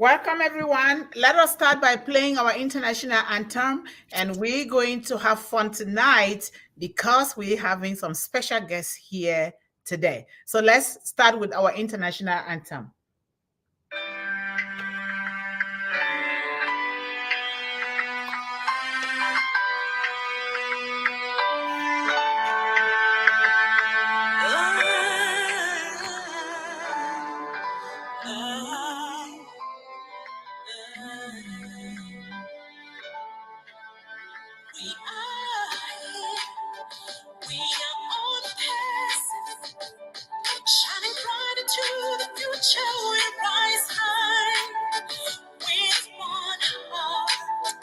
Welcome, everyone. Let us start by playing our international anthem, and we're going to have fun tonight because we're having some special guests here today. So let's start with our international anthem. Shining bright into the future, we rise high with one heart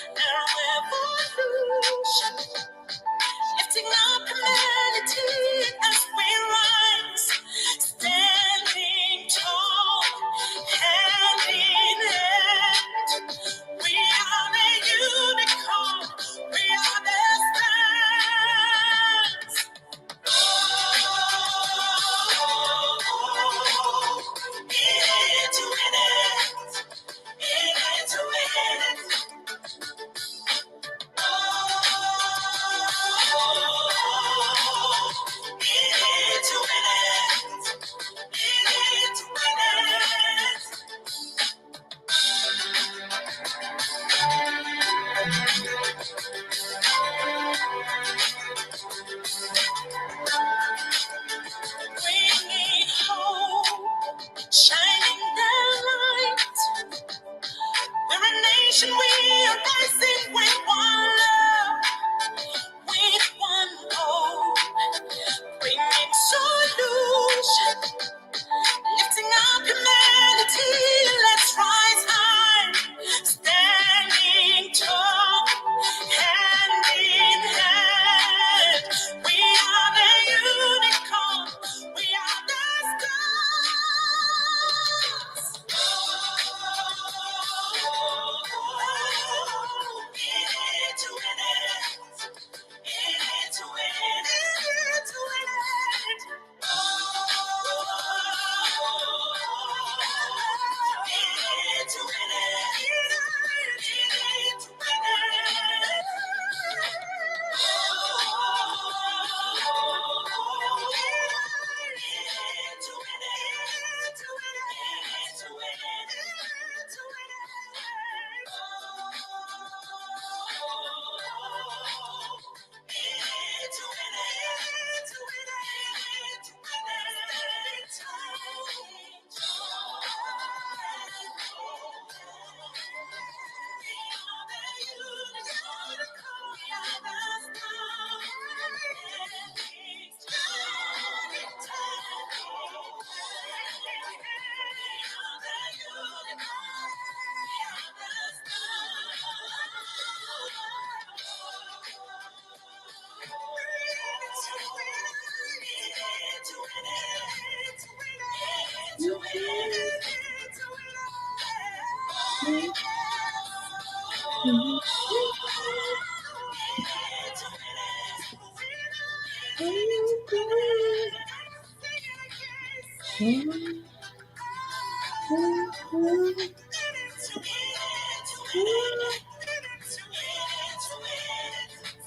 and revolution, lifting up humanity as we rise, standing tall, hand in hand. We are the unicorn, we are the stars. Bringing hope, shining their light. We're a nation, we are rising with one love, with one hope, bringing solution, lifting up humanity. Let's rise high, standing tall, hand in hand. We are the unicorn, we are the stars. To win it, to win it, to win it. To win it, to win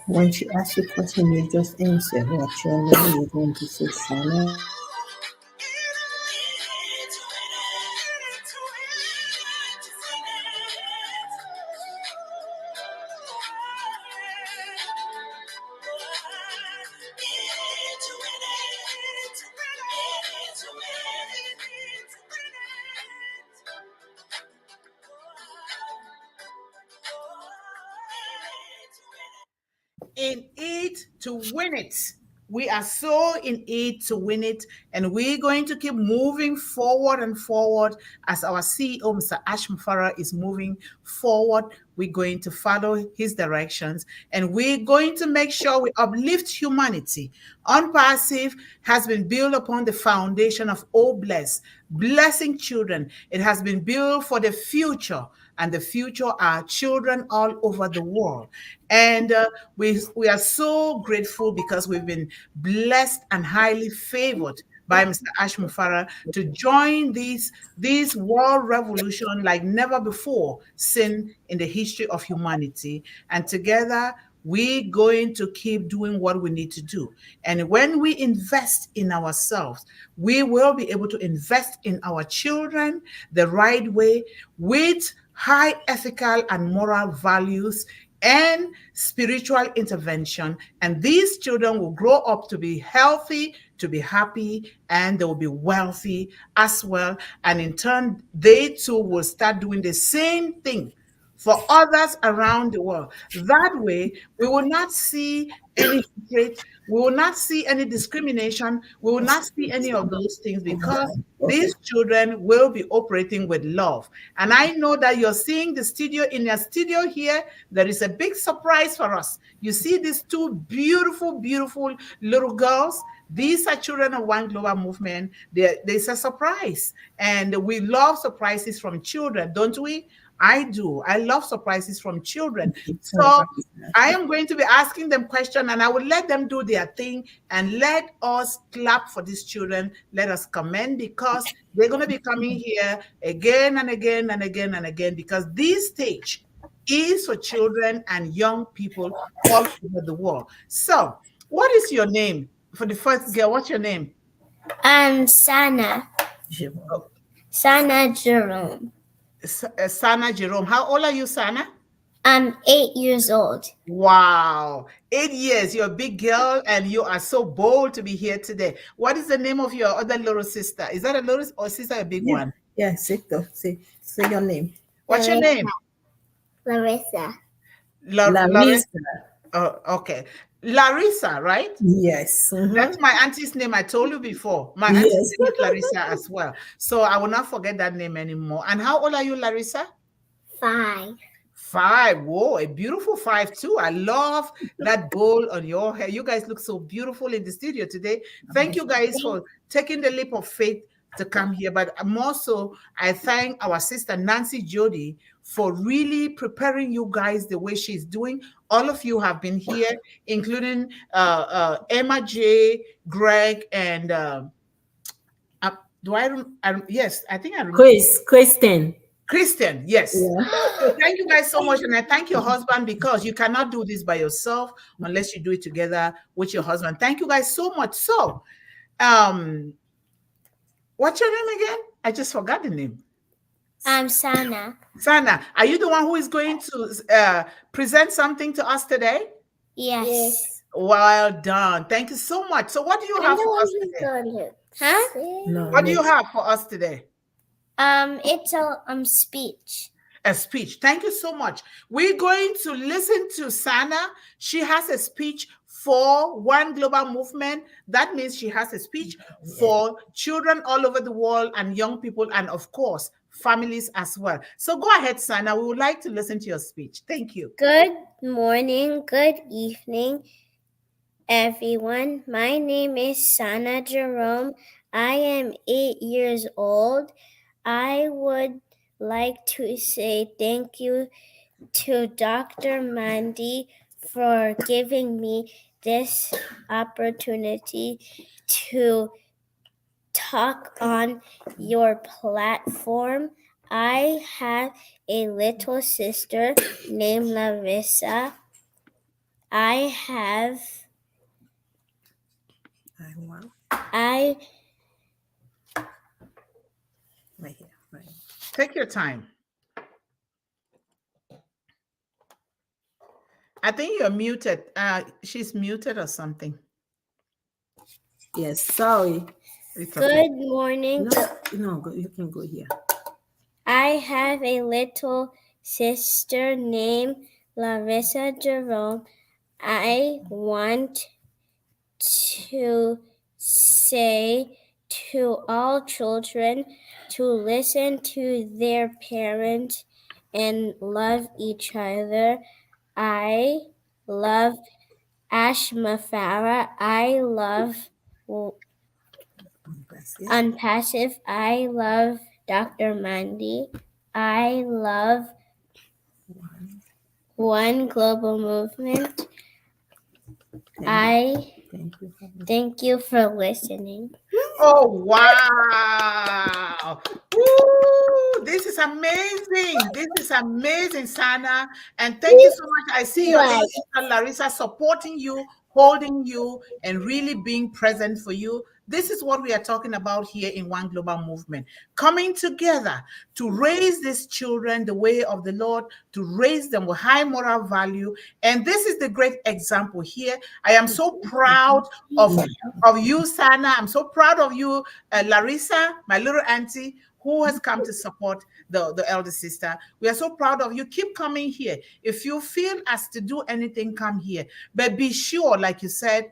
When she asks you a question, you just answer. What's your name? You're going to say Sana. In it to win it. We are so in it to win it, and we're going to keep moving forward and forward as our CEO, Mr. Ash Mufara, is moving forward. We're going to follow his directions, and we're going to make sure we uplift humanity. Unpassive has been built upon the foundation of Oh Bless, blessing children. It has been built for the future, and the future are children all over the world. And we are so grateful because we've been blessed and highly favored by Mr. Ash Mufara to join this world revolution like never before seen in the history of humanity. And together, we're going to keep doing what we need to do. And when we invest in ourselves, we will be able to invest in our children the right way with high ethical and moral values and spiritual intervention. And these children will grow up to be healthy, to be happy, and they will be wealthy as well. And in turn, they too will start doing the same thing for others around the world. That way, we will not see any hatred, we will not see any discrimination, we will not see any of those things because Okay. these children will be operating with love. And I know that you're seeing the studio in your studio here. There is a big surprise for us. You see these two beautiful, beautiful little girls. These are children of One Global Movement. There's a surprise. And we love surprises from children, don't we? I do. I love surprises from children. So I am going to be asking them questions and I will let them do their thing and let us clap for these children. Let us commend because they're going to be coming here again and again and again and again because this stage is for children and young people all over the world. So, what is your name? For the first girl, what's your name? Sana. Sana Jerome. Sana Jerome. How old are you, Sana? I'm 8 years old. Wow. 8 years. You're a big girl and you are so bold to be here today. What is the name of your other little sister? Is that a little or sister, a big one? Yeah, say your name. What's your name? Larissa. Larissa. Oh, okay. Larissa, right? Yes. That's my auntie's name. I told you before. My auntie's Yes. name is Larissa as well. So I will not forget that name anymore. And how old are you, Larissa? 5. 5. Whoa, a beautiful 5 too. I love that bowl on your hair. You guys look so beautiful in the studio today. Thank you guys for taking the leap of faith to come here. But more so, I thank our sister Nancy Jody for really preparing you guys the way she's doing. All of you have been here, including Emma J, Greg, and yes, I think I remember. Kristen. Kristen, yes. Yeah. So thank you guys so much. And I thank your husband because you cannot do this by yourself unless you do it together with your husband. Thank you guys so much. So, what's your name again? I just forgot the name. I'm Sana. Sana, are you the one who is going to present something to us today? Yes. Well done. Thank you so much. So what do you have for us today? Huh? No, What do you have for us today? It's a speech. A speech. Thank you so much. We're going to listen to Sana. She has a speech for One Global Movement. That means she has a speech for children all over the world and young people and, of course, families as well. So go ahead, Sana. We would like to listen to your speech. Thank you. Good morning, good evening, everyone. My name is Sana Jerome. I am 8 years old. I would like to say thank you to Dr. Mundih for giving me this opportunity to talk on your platform. I have a little sister named Larissa. I Right here. Right. Take your time. I think you're muted. She's muted or something. Yes, sorry. It's okay. Good morning. No, you can go here. I have a little sister named Larissa Jerome. I want to say to all children to listen to their parents and love each other. I love Ash Mafara. I love Unpassive. I love Dr. Mundih. I love One Global Movement. I Thank you for listening. Thank you for listening. Oh, wow. Ooh, this is amazing. This is amazing, Sana. And thank you so much. I see your little Right. sister Larissa supporting you, holding you, and really being present for you. This is what we are talking about here in One Global Movement. Coming together to raise these children the way of the Lord, to raise them with high moral value. And this is the great example here. I am so proud of you, Sana. I'm so proud of you, Larissa, my little auntie, who has come to support the elder sister. We are so proud of you. Keep coming here. If you feel as to do anything, come here. But be sure, like you said,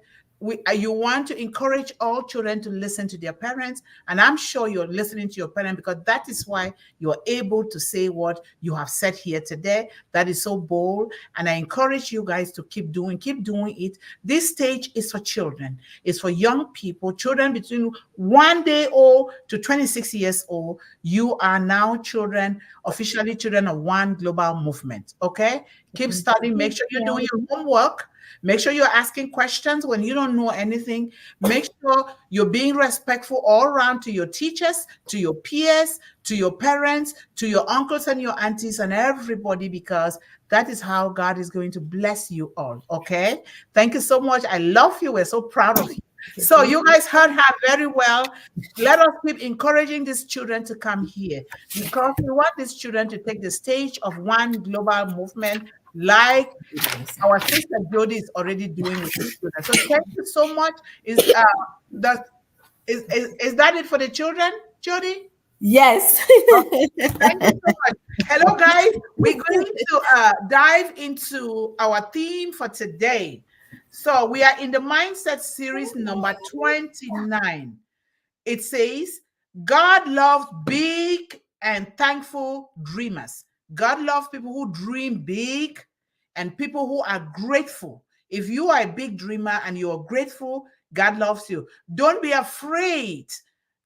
you want to encourage all children to listen to their parents. And I'm sure you're listening to your parents because that is why you're able to say what you have said here today. That is so bold. And I encourage you guys to keep doing it. This stage is for children. It's for young people, children between 1 day old to 26 years old. You are now children, officially children of One Global Movement. Okay? Keep studying. Make sure you're doing your homework. Make sure you're asking questions when you don't know anything. Make sure you're being respectful all around to your teachers, to your peers, to your parents, to your uncles and your aunties and everybody, because that is how God is going to bless you all. Okay? Thank you so much. I love you. We're so proud of you. So you guys heard her very well. Let us keep encouraging these children to come here because we want these children to take the stage of One Global Movement like our sister Jody is already doing with the children. So thank you so much. That is that it for the children, Jody? Yes. Okay. Thank you so much. Hello, guys. We're going to dive into our theme for today. So we are in the Mindset series number 29. It says, God loves big and thankful dreamers. God loves people who dream big and people who are grateful. If you are a big dreamer and you're grateful, God loves you. Don't be afraid.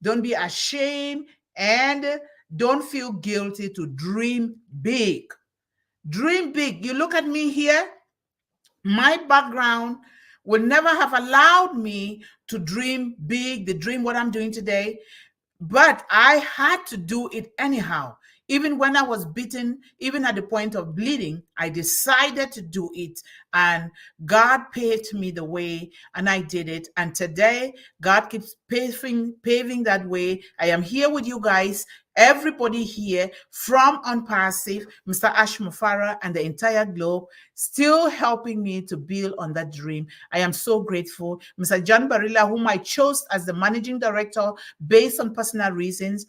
Don't be ashamed and don't feel guilty to dream big. Dream big. You look at me here, my background would never have allowed me to dream big, to dream what I'm doing today. But I had to do it anyhow. Even when I was beaten, even at the point of bleeding, I decided to do it. And God paved me the way, and I did it. And today, God keeps paving that way. I am here with you guys, everybody here from Unpassive, Mr. Ash Mufara, and the entire globe, still helping me to build on that dream. I am so grateful. Mr. John Barilla, whom I chose as the managing director based on personal reasons,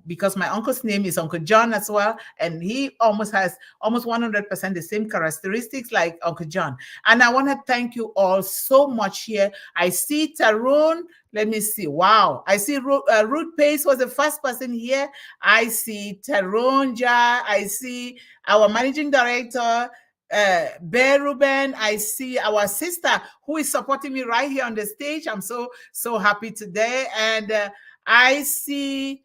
because my uncle's name is Uncle John as well, and he has almost 100% the same characteristics like Uncle John. And I want to thank you all so much here. I see Tarun. Let me see. Wow. I see Ruth Pace was the first person here. I see Taronja. I see our managing director, Bear Ruben. I see our sister who is supporting me right here on the stage. I'm so happy today. And I see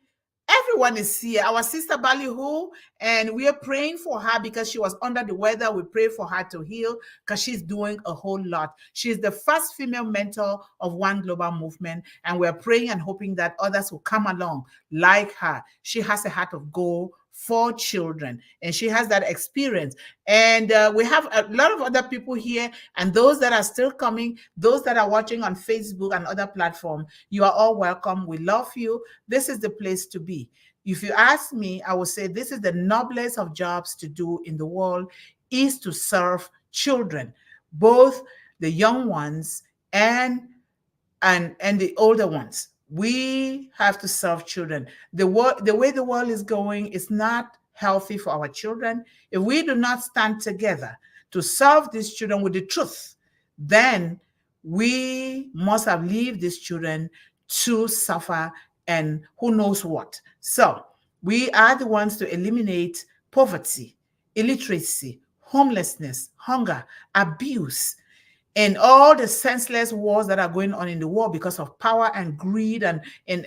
everyone is here. Our sister Ballyhoo, and we are praying for her because she was under the weather. We pray for her to heal because she's doing a whole lot. She's the first female mentor of One Global Movement, and we're praying and hoping that others will come along like her. She has a heart of gold for children, and she has that experience. And we have a lot of other people here, and those that are still coming, those that are watching on Facebook and other platforms, you are all welcome. We love you. This is the place to be. If you ask me, I would say this is the noblest of jobs to do in the world, is to serve children, both the young ones and the older ones. We have to serve children. The way the world is going is not healthy for our children. If we do not stand together to serve these children with the truth, then we must have leave these children to suffer and who knows what. So we are the ones to eliminate poverty, illiteracy, homelessness, hunger, abuse, and all the senseless wars that are going on in the world because of power and greed and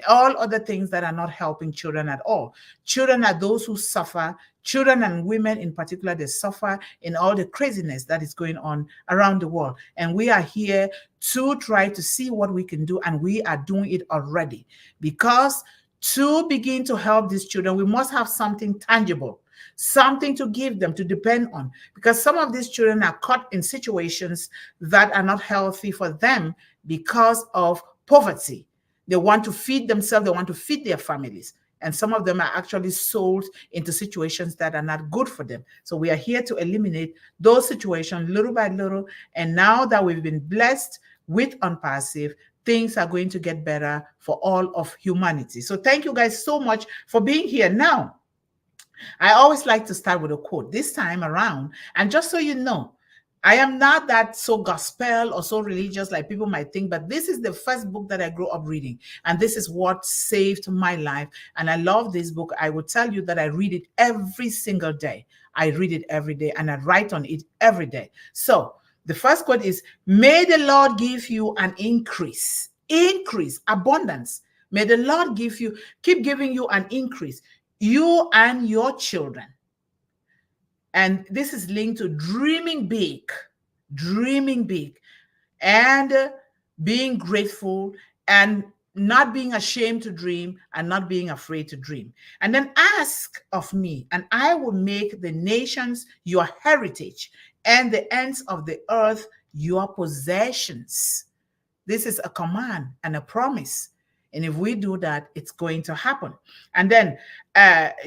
all other things that are not helping children at all. Children are those who suffer. Children and women in particular, they suffer in all the craziness that is going on around the world. And we are here to try to see what we can do, and we are doing it already. Because to begin to help these children, we must have something tangible, something to give them to depend on, because some of these children are caught in situations that are not healthy for them because of poverty. They want to feed themselves, they want to feed their families, and some of them are actually sold into situations that are not good for them. So we are here to eliminate those situations little by little, and now that we've been blessed with Unpassive, things are going to get better for all of humanity. So thank you guys so much for being here. Now, I always like to start with a quote this time around. And just so you know, I am not that so gospel or so religious like people might think, but this is the first book that I grew up reading. And this is what saved my life. And I love this book. I will tell you that I read it every single day. I read it every day and I write on it every day. So the first quote is, may the Lord give you an increase, abundance. May the Lord keep giving you an increase, you and your children. And this is linked to dreaming big, and being grateful, and not being ashamed to dream, and not being afraid to dream. And then ask of me, and I will make the nations your heritage, and the ends of the earth your possessions. This is a command and a promise. And if we do that, it's going to happen. And then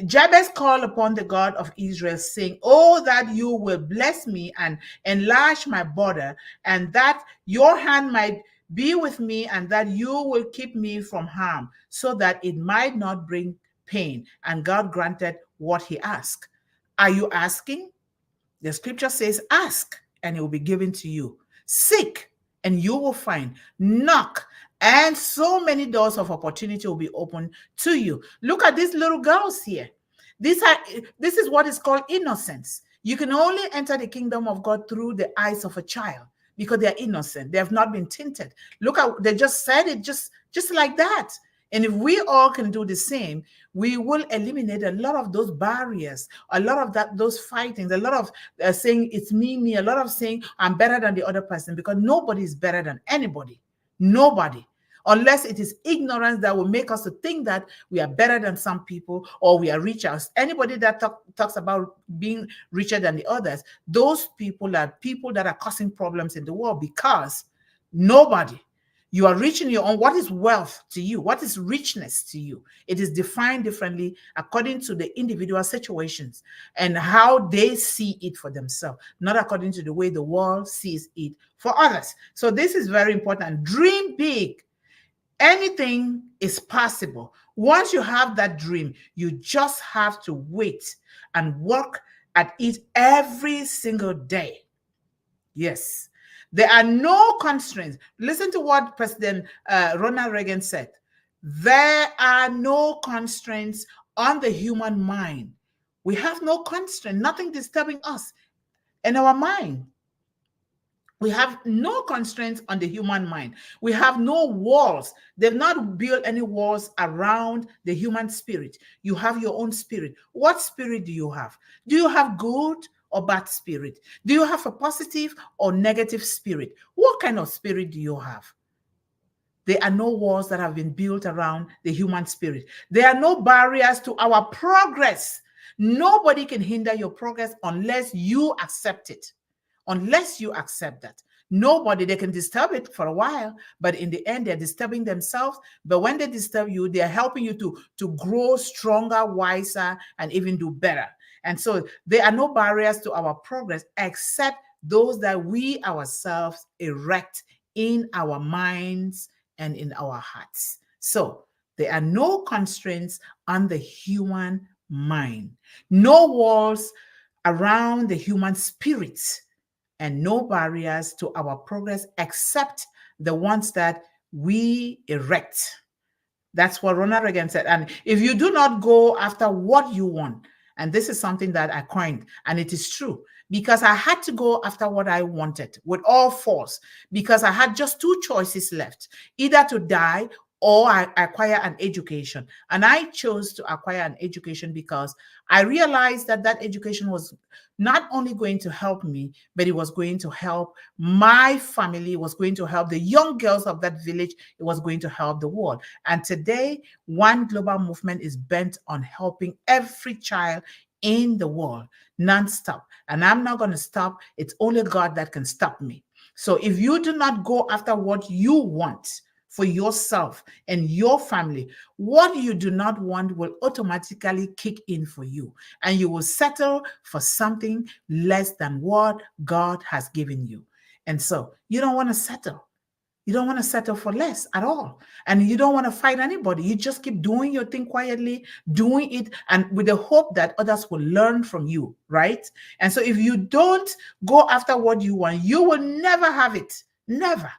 Jabez called upon the God of Israel, saying, oh, that you will bless me and enlarge my border, and that your hand might be with me, and that you will keep me from harm, so that it might not bring pain. And God granted what he asked. Are you asking? The scripture says, ask, and it will be given to you. Seek, and you will find. Knock, and so many doors of opportunity will be open to you. Look at these little girls here. This is what is called innocence. You can only enter the kingdom of God through the eyes of a child, because they are innocent. They have not been tinted. Look at, they just said it just like that. And if we all can do the same, we will eliminate a lot of those barriers, a lot of those fightings, a lot of saying it's me, a lot of saying I'm better than the other person, because nobody is better than anybody. Nobody. Unless it is ignorance that will make us to think that we are better than some people, or we are richer. Anybody that talks about being richer than the others, those people are people that are causing problems in the world, because nobody. You are rich in your own. What is wealth to you? What is richness to you? It is defined differently according to the individual situations and how they see it for themselves, not according to the way the world sees it for others. So this is very important. Dream big. Anything is possible. Once you have that dream, you just have to wait and work at it every single day. Yes. There are no constraints. Listen to what President Ronald Reagan said. There are no constraints on the human mind. We have no constraint, nothing disturbing us in our mind. We have no constraints on the human mind. We have no walls. They've not built any walls around the human spirit. You have your own spirit. What spirit do you have? Do you have good or bad spirit? Do you have a positive or negative spirit? What kind of spirit do you have? There are no walls that have been built around the human spirit. There are no barriers to our progress. Nobody can hinder your progress unless you accept it. Unless you accept that. Nobody, they can disturb it for a while, but in the end, they're disturbing themselves. But when they disturb you, they're helping you to grow stronger, wiser, and even do better. And so there are no barriers to our progress except those that we ourselves erect in our minds and in our hearts. So there are no constraints on the human mind, no walls around the human spirit, and no barriers to our progress except the ones that we erect. That's what Ronald Reagan said. And if you do not go after what you want, and this is something that I coined, and it is true, because I had to go after what I wanted with all force, because I had just two choices left, either to die or I acquire an education. And I chose to acquire an education because I realized that that education was not only going to help me, but it was going to help my family, it was going to help the young girls of that village, it was going to help the world. And today, One Global Movement is bent on helping every child in the world non-stop. And I'm not going to stop. It's only God that can stop me. So if you do not go after what you want for yourself and your family, what you do not want will automatically kick in for you, and you will settle for something less than what God has given you. And so you don't want to settle. You don't want to settle for less at all. And you don't want to fight anybody. You just keep doing your thing quietly, doing it, and with the hope that others will learn from you, right? And so if you don't go after what you want, you will never have it. Never.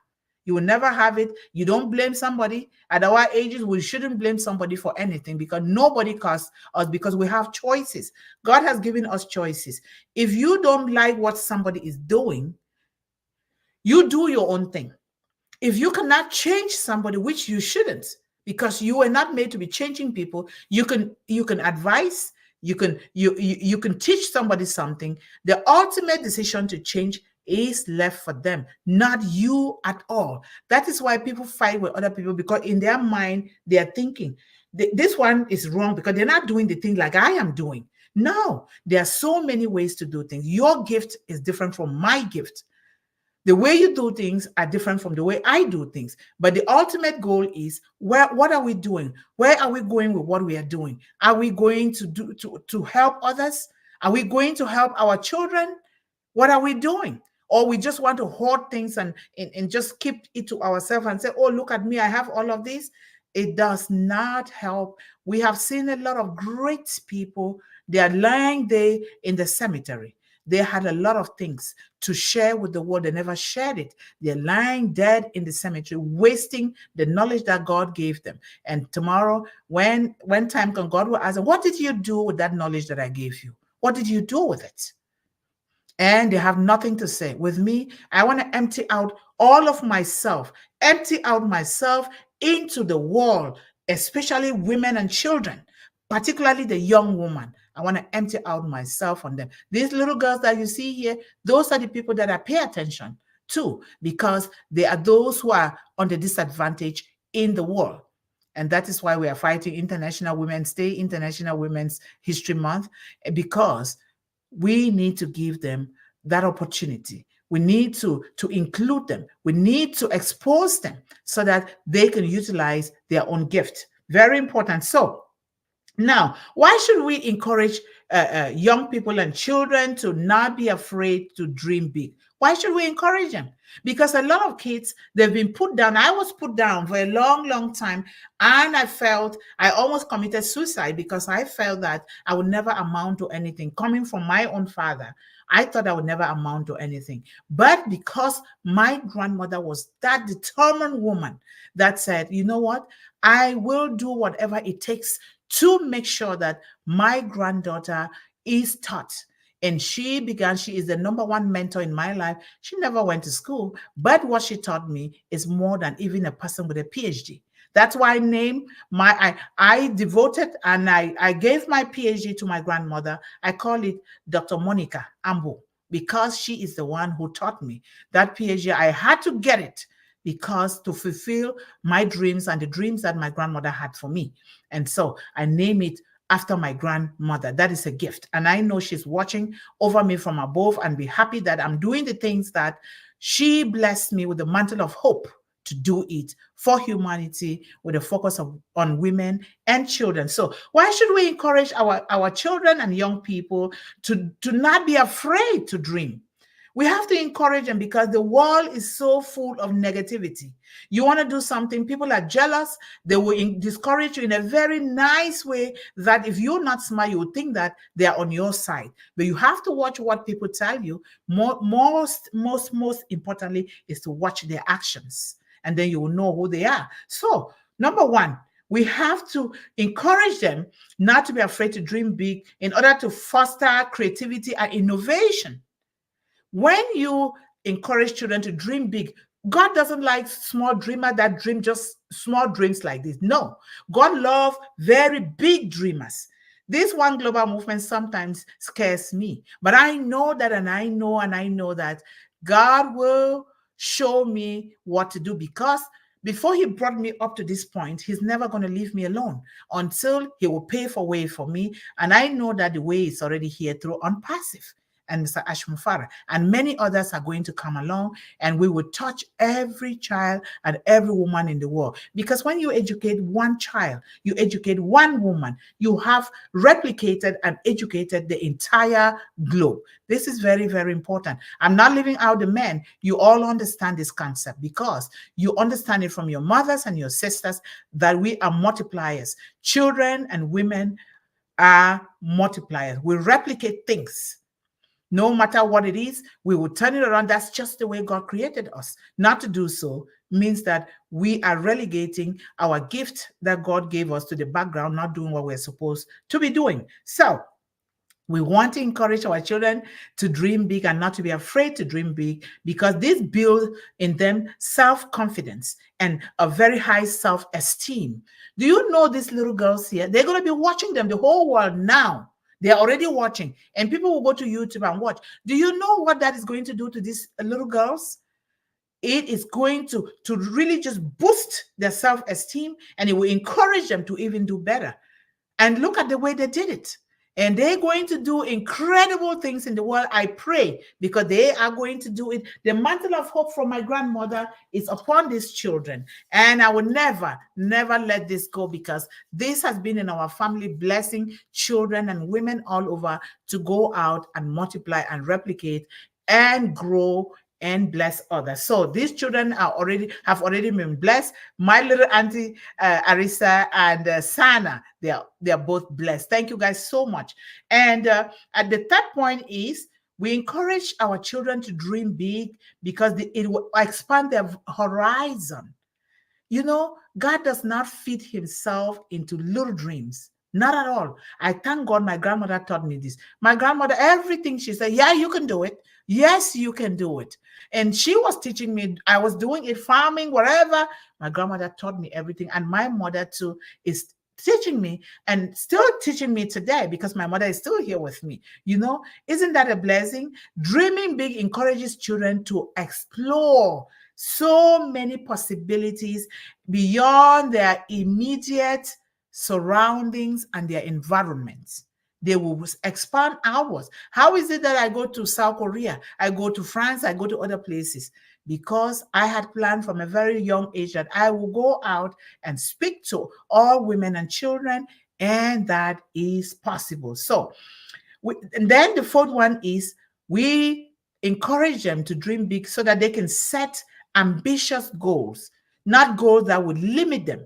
You will never have it. You don't blame somebody. At our ages, we shouldn't blame somebody for anything, because nobody caused us, because we have choices. God has given us choices. If you don't like what somebody is doing, you do your own thing. If you cannot change somebody, which you shouldn't, because you were not made to be changing people, you can advise, you can teach somebody something. The ultimate decision to change is left for them, not you at all. That is why people fight with other people, because in their mind they are thinking this one is wrong because they're not doing the thing like I am doing. No, there are so many ways to do things. Your gift is different from my gift. The way you do things are different from the way I do things. But the ultimate goal is, what are we doing? Where are we going with what we are doing? Are we going to do to help others? Are we going to help our children? What are we doing? Or we just want to hoard things and just keep it to ourselves and say, oh, look at me, I have all of this. It does not help. We have seen a lot of great people. They are lying there in the cemetery. They had a lot of things to share with the world. They never shared it. They're lying dead in the cemetery, wasting the knowledge that God gave them. And tomorrow, when time comes, God will ask them, what did you do with that knowledge that I gave you? What did you do with it? And they have nothing to say. With me, I want to empty out all of myself, empty out myself into the world, especially women and children, particularly the young woman. I want to empty out myself on them. These little girls that you see here, those are the people that I pay attention to, because they are those who are on the disadvantage in the world. And that is why we are fighting International Women's Day, International Women's History Month, because we need to give them that opportunity. We need to include them. We need to expose them so that they can utilize their own gift. Very important. So now, why should we encourage young people and children to not be afraid to dream big? Why should we encourage them? Because a lot of kids, they've been put down. I was put down for a long, long time. And I almost committed suicide because I felt that I would never amount to anything. Coming from my own father, I thought I would never amount to anything. But because my grandmother was that determined woman that said, you know what? I will do whatever it takes to make sure that my granddaughter is taught. And she is the number one mentor in my life. She never went to school, but what she taught me is more than even a person with a PhD. That's why I devoted and I gave my PhD to my grandmother. I call it Dr. Monica Ambo, because she is the one who taught me that PhD. I had to get it because to fulfill my dreams and the dreams that my grandmother had for me. And so I name it after my grandmother. That is a gift. And I know she's watching over me from above and be happy that I'm doing the things that she blessed me with the mantle of hope to do it for humanity with a focus on women and children. So why should we encourage our children and young people to not be afraid to dream? We have to encourage them because the world is so full of negativity. You want to do something, people are jealous. They will discourage you in a very nice way that if you're not smart, you would think that they are on your side. But you have to watch what people tell you. Most importantly is to watch their actions, and then you will know who they are. So, number one, we have to encourage them not to be afraid to dream big in order to foster creativity and innovation. When you encourage children to dream big, God doesn't like small dreamer that dream just small dreams like this. No, God loves very big dreamers. This one global movement sometimes scares me, but I know that, and I know that God will show me what to do, because before he brought me up to this point, he's never going to leave me alone until he will pay for way for me. And I know that the way is already here through Unpassive and Mr. Ashmufara, and many others are going to come along, and we will touch every child and every woman in the world. Because when you educate one child, you educate one woman, you have replicated and educated the entire globe. This is very, very important. I'm not leaving out the men. You all understand this concept because you understand it from your mothers and your sisters that we are multipliers. Children and women are multipliers. We replicate things. No matter what it is, we will turn it around. That's just the way God created us. Not to do so means that we are relegating our gift that God gave us to the background, not doing what we're supposed to be doing. So we want to encourage our children to dream big and not to be afraid to dream big, because this builds in them self-confidence and a very high self-esteem. Do you know these little girls here? They're going to be watching them, the whole world now. They're already watching, and people will go to YouTube and watch. Do you know what that is going to do to these little girls? It is going to really just boost their self-esteem, and it will encourage them to even do better. And look at the way they did it. And they're going to do incredible things in the world, I pray, because they are going to do it. The mantle of hope from my grandmother is upon these children. And I will never, never let this go, because this has been in our family, blessing children and women all over to go out and multiply and replicate and grow and bless others. So these children have already been blessed. My little auntie Arisa and Sana, they are both blessed. Thank you guys so much. And at the third point is, we encourage our children to dream big because it will expand their horizon. You know, God does not fit himself into little dreams. Not at all. I thank God my grandmother taught me this. My grandmother, everything she said, yeah, you can do it. Yes, you can do it. And she was teaching me. I was doing it, farming, whatever. My grandmother taught me everything. And my mother too is teaching me and still teaching me today, because my mother is still here with me. You know, isn't that a blessing? Dreaming big encourages children to explore so many possibilities beyond their immediate surroundings and their environments. They will expand outwards. How is it that I go to South Korea, I go to France, I go to other places? Because I had planned from a very young age that I will go out and speak to all women and children, and that is possible. So, and then the fourth one is, we encourage them to dream big so that they can set ambitious goals, not goals that would limit them.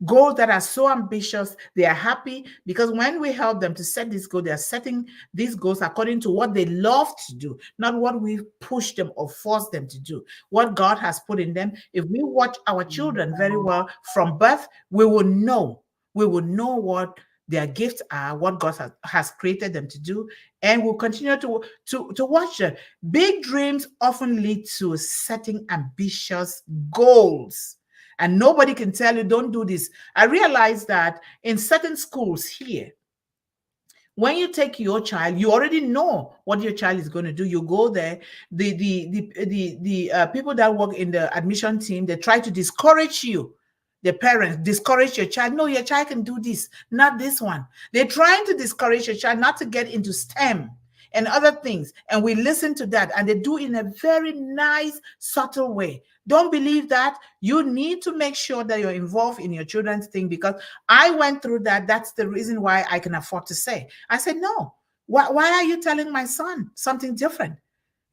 Goals that are so ambitious, they are happy, because when we help them to set this goal, they are setting these goals according to what they love to do, not what we push them or force them to do. What God has put in them. If we watch our children very well from birth, we will know what their gifts are, what God has created them to do, and we'll continue to watch them. Big dreams often lead to setting ambitious goals. And nobody can tell you, don't do this. I realize that in certain schools here, when you take your child, you already know what your child is going to do. You go there. The people that work in the admission team, they try to discourage you. The parents discourage your child. No, your child can do this, not this one. They're trying to discourage your child not to get into STEM and other things. And we listen to that, and they do in a very nice, subtle way. Don't believe that. You need to make sure that you're involved in your children's thing, because I went through that. That's the reason why I can afford to say. I said, no, why are you telling my son something different?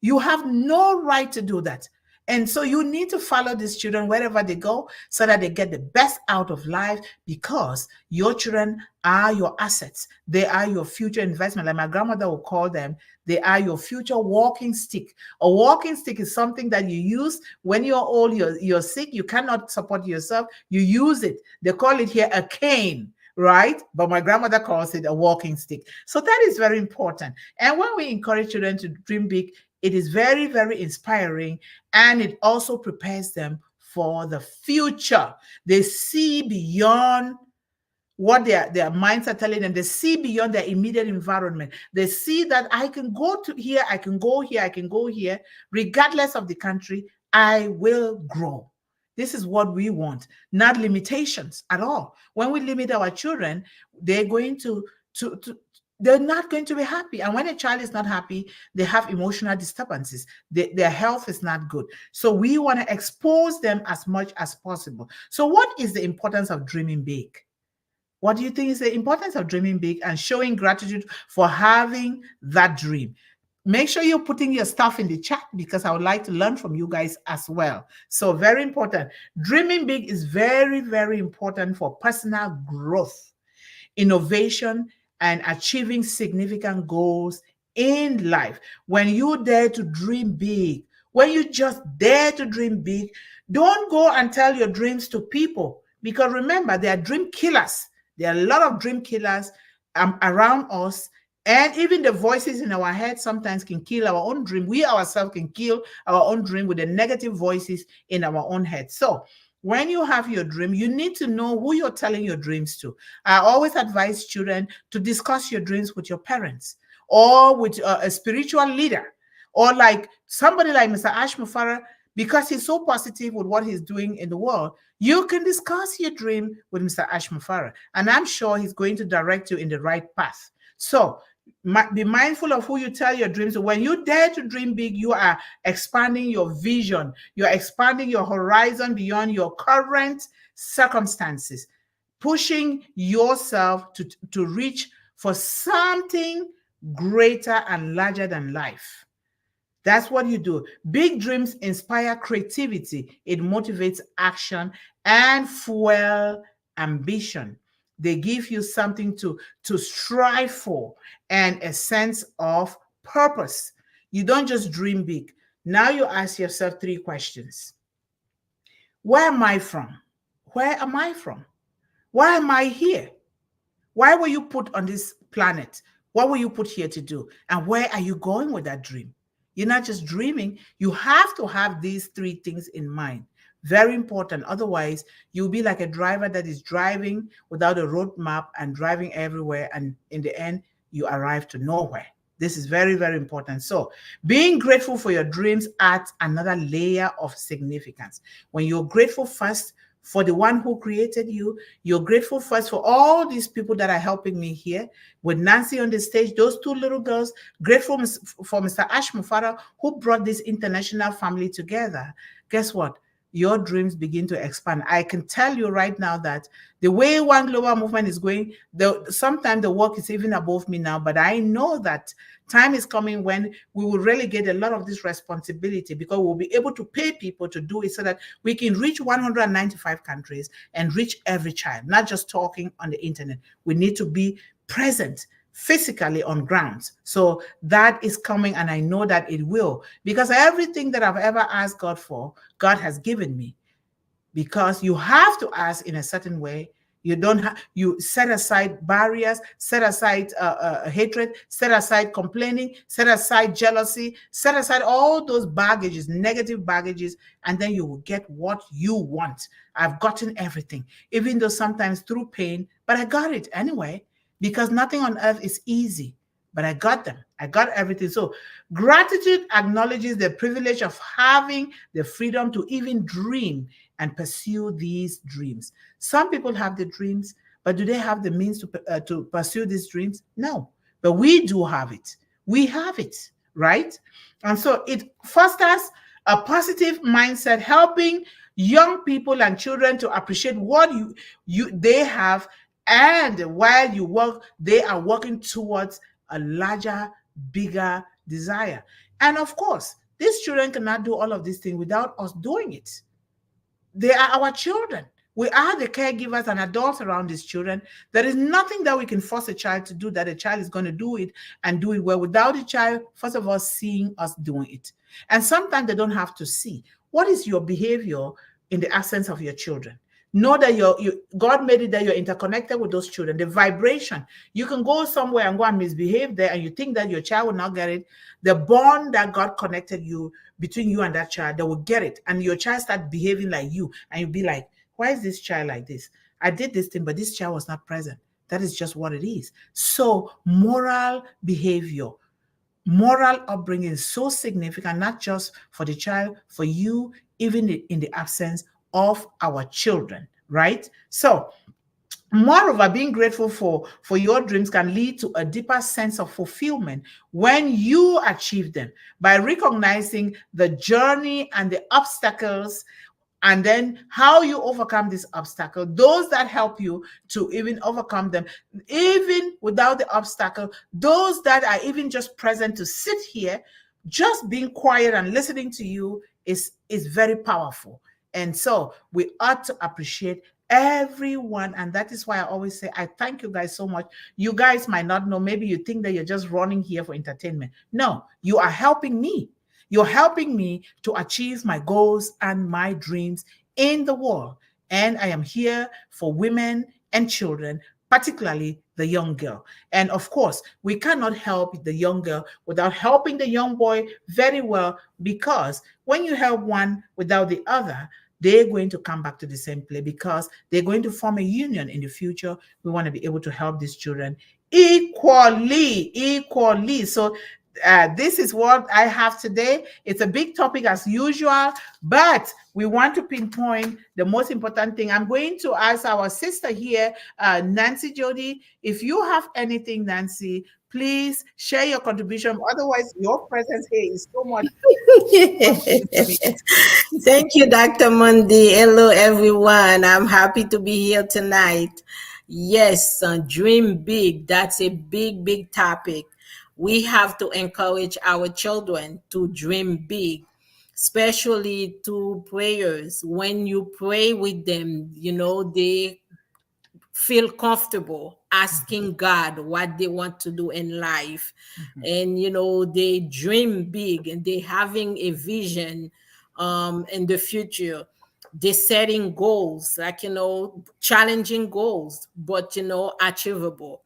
You have no right to do that. And so you need to follow these children wherever they go so that they get the best out of life, because your children are your assets. They are your future investment. Like my grandmother would call them, they are your future walking stick. A walking stick is something that you use when you're old, you're sick, you cannot support yourself. You use it. They call it here a cane, right? But my grandmother calls it a walking stick. So that is very important. And when we encourage children to dream big, It is very, very inspiring, and it also prepares them for the future. They see beyond what their minds are telling them. They see beyond their immediate environment. They see that I can go to here, I can go here, I can go here, regardless of the country, I will grow. This is what we want, not limitations at all. When we limit our children, they're going to they're not going to be happy. And when a child is not happy, they have emotional disturbances. Their health is not good. So we want to expose them as much as possible. So what is the importance of dreaming big? What do you think is the importance of dreaming big and showing gratitude for having that dream? Make sure you're putting your stuff in the chat because I would like to learn from you guys as well. So very important. Dreaming big is very, very important for personal growth, innovation, and achieving significant goals in life. When you dare to dream big, when you just dare to dream big, don't go and tell your dreams to people, because remember, they are dream killers. There are a lot of dream killers around us, and even the voices in our head sometimes can kill our own dream. We ourselves can kill our own dream with the negative voices in our own head. So when you have your dream, you need to know who you're telling your dreams to. I always advise children to discuss your dreams with your parents or with a spiritual leader, or like somebody like Mr. Ash Mufara, because he's so positive with what he's doing in the world. You can discuss your dream with Mr. Ash Mufara, and I'm sure he's going to direct you in the right path. So be mindful of who you tell your dreams to. When you dare to dream big, you are expanding your vision. You're expanding your horizon beyond your current circumstances, pushing yourself to reach for something greater and larger than life. That's what you do. Big dreams inspire creativity. It motivates action and fuel ambition. They give you something to strive for and a sense of purpose. You don't just dream big. Now you ask yourself 3 questions. Where am I from? Where am I from? Why am I here? Why were you put on this planet? What were you put here to do? And where are you going with that dream? You're not just dreaming. You have to have these 3 things in mind. Very important. Otherwise, you'll be like a driver that is driving without a roadmap and driving everywhere. And in the end, you arrive to nowhere. This is very, very important. So being grateful for your dreams adds another layer of significance. When you're grateful first for the one who created you, you're grateful first for all these people that are helping me here with Nancy on the stage, those 2 little girls, grateful for Mr. Ash Mufara, who brought this international family together. Guess what? Your dreams begin to expand. I can tell you right now that the way One Global Movement is going, sometimes the work is even above me now, but I know that time is coming when we will really get a lot of this responsibility, because we'll be able to pay people to do it so that we can reach 195 countries and reach every child, not just talking on the internet. We need to be present physically on grounds. So that is coming, and I know that it will, because everything that I've ever asked God for, God has given me. Because you have to ask in a certain way. You don't have, you set aside barriers, set aside hatred, set aside complaining, set aside jealousy, set aside all those baggages, negative baggages, and then you will get what you want. I've gotten everything, even though sometimes through pain, but I got it anyway, because nothing on earth is easy. But I got them. I got everything. So gratitude acknowledges the privilege of having the freedom to even dream and pursue these dreams. Some people have the dreams, but do they have the means to pursue these dreams? No, but we do have it. We have it, right? And so it fosters a positive mindset, helping young people and children to appreciate what they have, and while you work, they are working towards a larger, bigger desire. And of course, these children cannot do all of these things without us doing it. They are our children. We are the caregivers and adults around these children. There is nothing that we can force a child to do, that a child is going to do it and do it well without a child, first of all, seeing us doing it. And sometimes they don't have to see. What is your behavior in the absence of your children? Know that God made it that you're interconnected with those children. The vibration, you can go somewhere and go and misbehave there, and you think that your child will not get it. The bond that God connected you between you and that child, they will get it, and your child start behaving like you, and you'll be like, why is this child like this? I did this thing, but this child was not present. That is just what it is. So moral behavior, moral upbringing is so significant, not just for the child, for you, even in the absence of our children, right? So moreover, being grateful for your dreams can lead to a deeper sense of fulfillment when you achieve them, by recognizing the journey and the obstacles, and then how you overcome this obstacle, those that help you to even overcome them, even without the obstacle, those that are even just present to sit here, just being quiet and listening to you is very powerful. And so we ought to appreciate everyone, and that is why I always say I thank you guys so much. You guys might not know, maybe you think that you're just running here for entertainment. No, you are helping me. You're helping me to achieve my goals and my dreams in the world. And I am here for women and children, particularly the young girl. And of course, we cannot help the young girl without helping the young boy very well, because when you help one without the other, they're going to come back to the same place, because they're going to form a union in the future. We want to be able to help these children equally. So this is what I have today. It's a big topic as usual, but we want to pinpoint the most important thing. I'm going to ask our sister here, Nancy Jody, if you have anything, Nancy, please share your contribution. Otherwise, your presence here is so much. Thank you, Dr. Mundih. Hello, everyone. I'm happy to be here tonight. Yes, dream big. That's a big, big topic. We have to encourage our children to dream big, especially through prayers. When you pray with them, they feel comfortable asking God what they want to do in life. And they dream big, and they having a vision in the future. They're setting goals, like challenging goals, but achievable.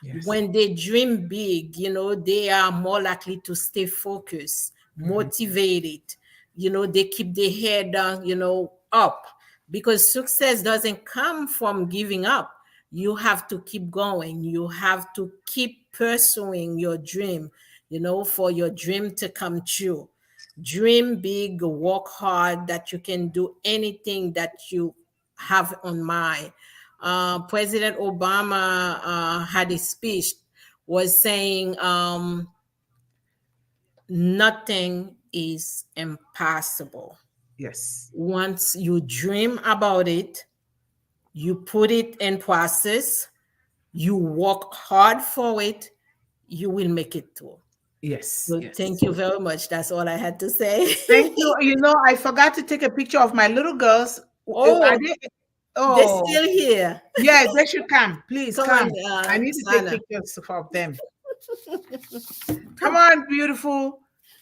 Yes. When they dream big, they are more likely to stay focused, motivated. They keep their head up, because success doesn't come from giving up. You have to keep going. You have to keep pursuing your dream, for your dream to come true. Dream big, work hard, that you can do anything that you have on mind. President Obama had a speech, was saying nothing is impossible. Yes. Once you dream about it, you put it in process, you work hard for it, you will make it through. Yes. So Yes. thank you very much. That's all I had to say. Thank you. I forgot to take a picture of my little girls. Oh, Are they? they're Oh, still here. yeah, they should come. Please Come come. on, I need to take Sana. pictures of them. Come on, beautiful.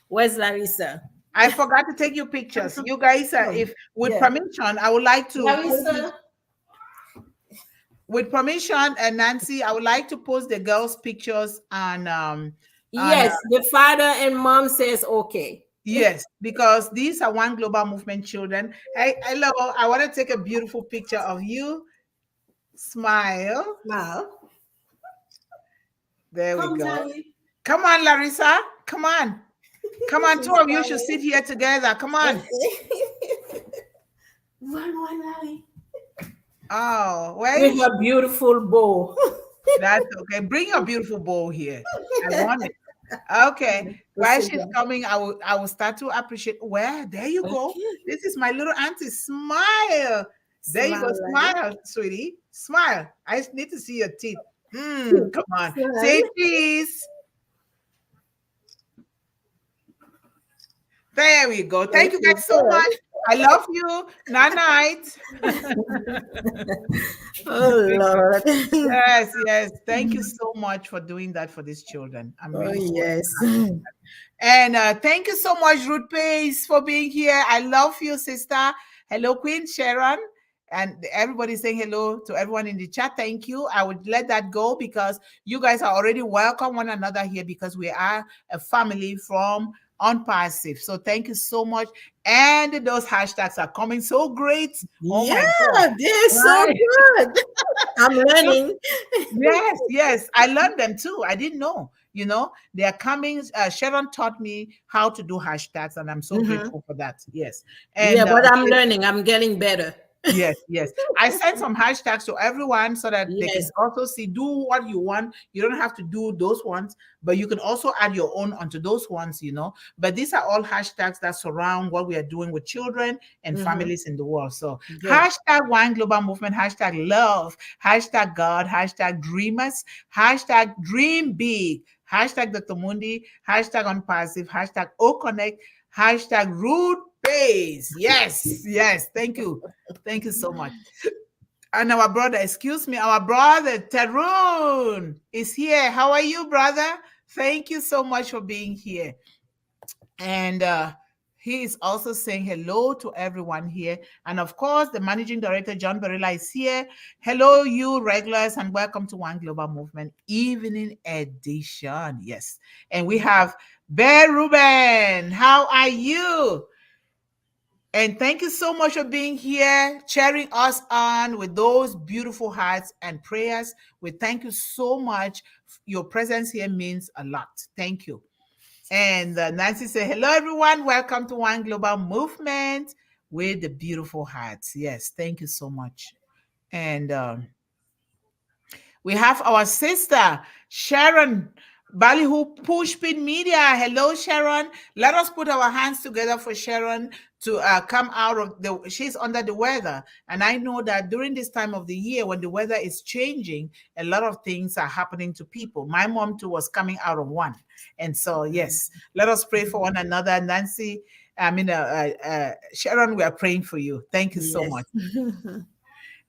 Where's Larissa? I forgot to take your pictures. You guys, if with Yeah. permission, I would like to Larissa. with permission, and Nancy, I would like to post the girls' pictures on Yes, the father and mom says okay. yes, because these are One Global Movement children. Hey, hello. I want to take a beautiful picture of you. Smile. Now, There we come, go. Daddy. Come on, Larissa. Come on. Come on, two of you should sit here together. Come on. One, Larry. Oh, wait. With a beautiful bow. That's okay. Bring your beautiful bowl here. I want it. Okay. While she's coming, I will start to appreciate. Well, there you go. This is my little auntie. Smile. There you go. Smile, sweetie. Smile. I just need to see your teeth. Come on. Say cheese. There we go. Thank you guys so much. I love you. Night. Oh, Lord. Yes. Thank you so much for doing that for these children. I'm really yes. And thank you so much, Ruth Pace, for being here. I love you, sister. Hello, Queen Sharon. And everybody's saying hello to everyone in the chat. Thank you. I would let that go because you guys are already welcome one another here because we are a family from Unpassive. So thank you so much. And those hashtags are coming so great. Oh my God. Yeah, they're so Right. good. I'm learning. Yes, yes. I learned them too. I didn't know. They are coming. Sharon taught me how to do hashtags, and I'm so Mhm. grateful for that. Yes. Yeah, And but I'm learning. I'm getting better. yes, yes. I sent some hashtags to everyone so that they can Yes. also see, do what you want. You don't have to do those ones, but you can also add your own onto those ones. But these are all hashtags that surround what we are doing with children and Hmm. families in the world. So Good. hashtag One Global Movement, hashtag love, hashtag God, hashtag dreamers, hashtag dream big, hashtag Dr. Mundi, hashtag unpassive, hashtag O Connect, hashtag root base. Yes, yes. Thank you. Thank you so much. And our brother, excuse me, our brother Tarun is here. How are you, brother? Thank you so much for being here. And he is also saying hello to everyone here. And of course, the managing director, John Barilla, is here. Hello, you regulars, and welcome to One Global Movement Evening Edition. Yes. And we have Bear Ruben. How are you? And thank you so much for being here, cheering us on with those beautiful hearts and prayers. We thank you so much. Your presence here means a lot. Thank you. And Nancy said, hello, everyone. Welcome to One Global Movement with the beautiful hearts. Yes, thank you so much. And we have our sister, Sharon Ballyhoo Pushpin Media. Hello, Sharon. Let us put our hands together for Sharon to come out of she's under the weather. And I know that during this time of the year, when the weather is changing, a lot of things are happening to people. My mom too was coming out of one. And so, yes, let us pray for one another. Nancy, Sharon, we are praying for you. Thank you so Yes. much.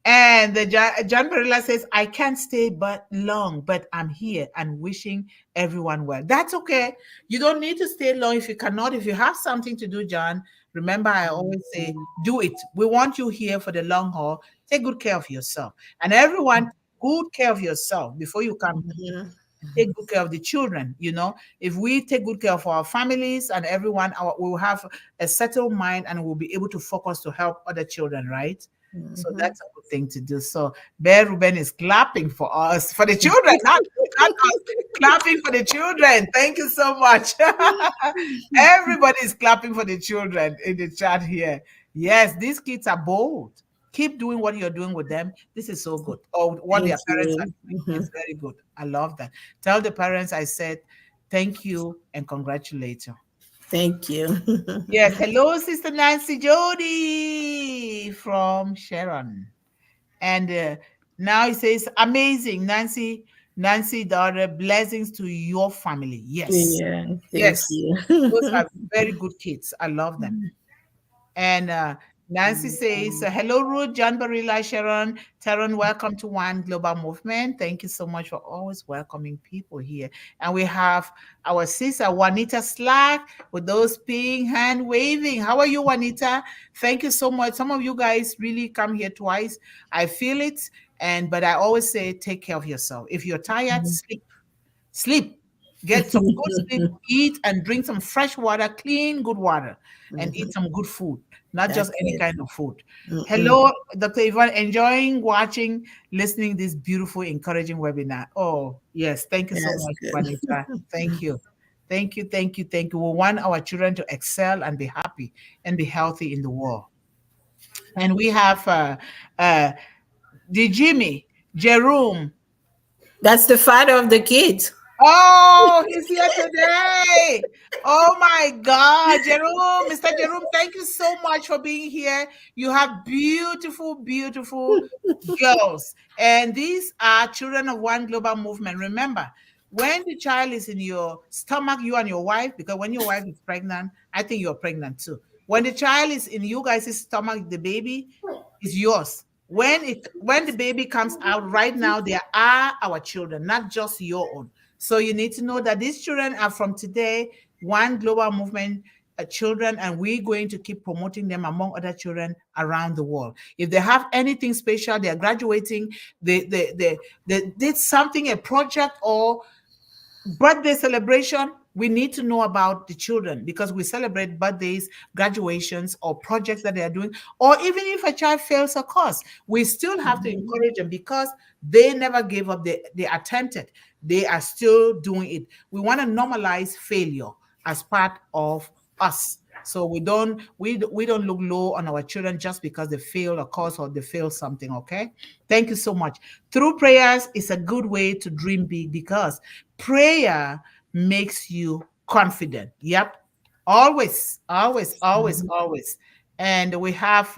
And the John Barilla says, I can't stay but long, but I'm here and wishing everyone well. That's okay. You don't need to stay long if you cannot. If you have something to do, John, remember I always say, do it. We want you here for the long haul. Take good care of yourself. And everyone, good care of yourself before you come. Mhm. Take good care of the children. If we take good care of our families and everyone, we will have a settled mind and we'll be able to focus to help other children, right? So Mhm. that's a good thing to do. So Bear Ruben is clapping for us, for the children, not us, clapping for the children. Thank you so much. Everybody is clapping for the children in the chat here. Yes, these kids are bold. Keep doing what you're doing with them. This is so good. Or what Thank their parents are you. doing Mhm. is very good. I love that. Tell the parents I said thank you and congratulate you. Thank you. Yes. Hello, Sister Nancy Jody from Sharon. And now he says, amazing, Nancy, daughter, blessings to your family. Yes. Yeah, thank Yes. you. Those are very good kids. I love them. And Nancy says, hello, Ruth, John Barilla, Sharon, Taron, welcome to One Global Movement. Thank you so much for always welcoming people here. And we have our sister, Juanita Slack, with those pink hand waving. How are you, Juanita? Thank you so much. Some of you guys really come here twice. I feel it. But I always say, take care of yourself. If you're tired, sleep. Sleep. Get some good sleep, eat and drink some fresh water, clean, good water, and eat Mhm. some good food, not just That's any it. kind of food. Mm-mm. Hello, Dr. Yvonne, enjoying watching, listening this beautiful, encouraging webinar. Oh, yes. Thank you so That's much, good. Juanita. Thank you. Thank you, thank you, thank you. We want our children to excel and be happy and be healthy in the world. And we have uh, the Jimmy, Jerome. That's the father of the kids. Oh, he's here today. Oh my God, Jerome, Mr. Jerome, thank you so much for being here. You have beautiful, beautiful girls. And these are children of One Global Movement. Remember, when the child is in your stomach, you and your wife, because when your wife is pregnant, I think you're pregnant too. When the child is in you guys' stomach, the baby is yours. When the baby comes out right now, they are our children, not just your own. So you need to know that these children are from today, One Global Movement. children, and we're going to keep promoting them among other children around the world. If they have anything special, they are graduating, they did something, a project or birthday celebration, we need to know about the children, because we celebrate birthdays, graduations, or projects that they are doing. Or even if a child fails a course, we still have to encourage them, because they never gave up. They attempted. They are still doing it. We want to normalize failure as part of us. So we don't look low on our children just because they fail a course or they fail something. Okay. Thank you so much. Through prayers is a good way to dream big, because prayer makes you confident. Yep. Always, always, always, always. And we have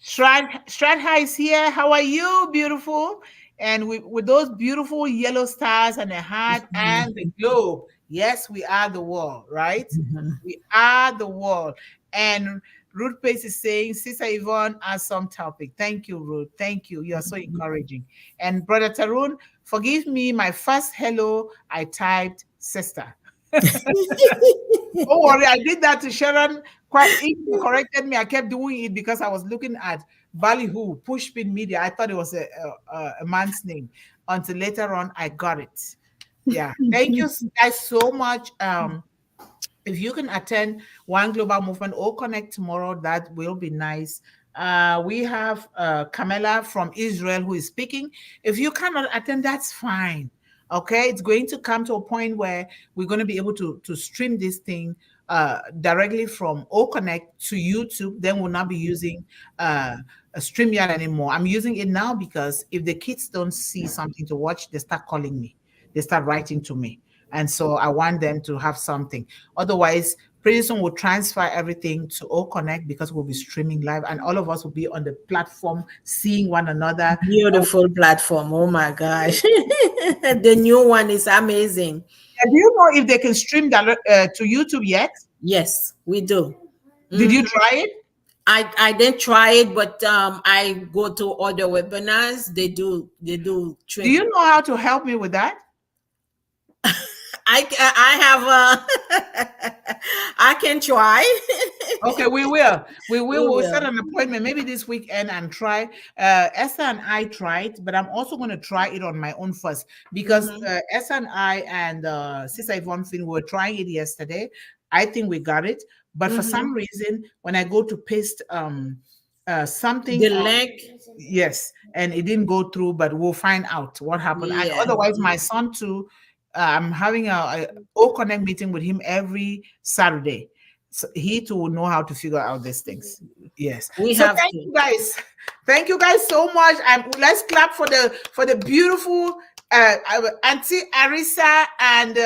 Stradha is here. How are you, beautiful? And with those beautiful yellow stars and the heart and the globe. Yes, we are the world, right? We are the world. And Ruth Pace is saying, Sister Yvonne has some topic. Thank you, Ruth. Thank you. You are so encouraging. And Brother Tarun, forgive me, my first hello, I typed sister. Don't worry, I did that to Sharon. Quite if you corrected me, I kept doing it because I was looking at Ballyhoo, Pushpin Media. I thought it was a man's name until later on I got it. Yeah. Thank you guys so much. If you can attend One Global Movement or Connect tomorrow, that will be nice. We have Camilla from Israel who is speaking. If you cannot attend, that's fine. Okay, it's going to come to a point where we're going to be able to stream this thing directly from O Connect to YouTube. Then we'll not be using a StreamYard anymore. I'm using it now because if the kids don't see something to watch, they start calling me. They start writing to me. And so I want them to have something. Otherwise, pretty soon we'll transfer everything to O Connect, because we'll be streaming live and all of us will be on the platform seeing one another. Beautiful platform. Oh my gosh. The new one is amazing. Do you know if they can stream that to YouTube yet? Yes, we do. Did you try it? I didn't try it, but I go to other webinars. They do Do train. you know how to help me with that? I have a I can try. Okay, we will. We We will. We'll set will. an appointment maybe this weekend and try. Esther and I tried, but I'm also going to try it on my own first, because Esther and I and Sister Yvonne Finn were trying it yesterday. I think we got it, but for some reason, when I go to paste something, The link. yes, and it didn't go through, but we'll find out what happened. And Yeah. otherwise, my son too. I'm having a O Connect meeting with him every Saturday. So he too will know how to figure out these things. Yes. We So have thank to. you guys. Thank you guys so much. And let's clap for the beautiful Auntie Arisa and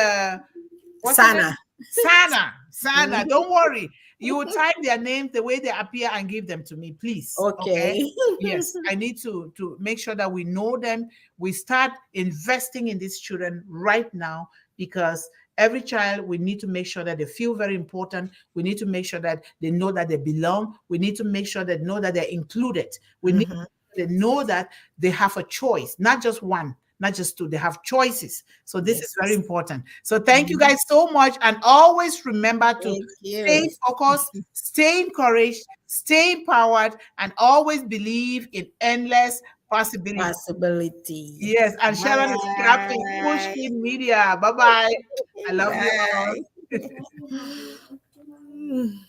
what's her name? Sana. Sana. Don't worry. You will type their names the way they appear and give them to me, please. Okay. Okay. Yes, I need to make sure that we know them. We start investing in these children right now, because every child, we need to make sure that they feel very important. We need to make sure that they know that they belong. We need to make sure that they know that they're included. We need to know that they have a choice, not just one, not just two. They have choices. So this is very important. So thank you guys so much, and always remember to Thank stay you. focused, stay encouraged, stay empowered, and always believe in endless possibilities. Possibility. Yes, and Sharon is clapping. Push Bye. in media. Bye bye. I love you all. Bye.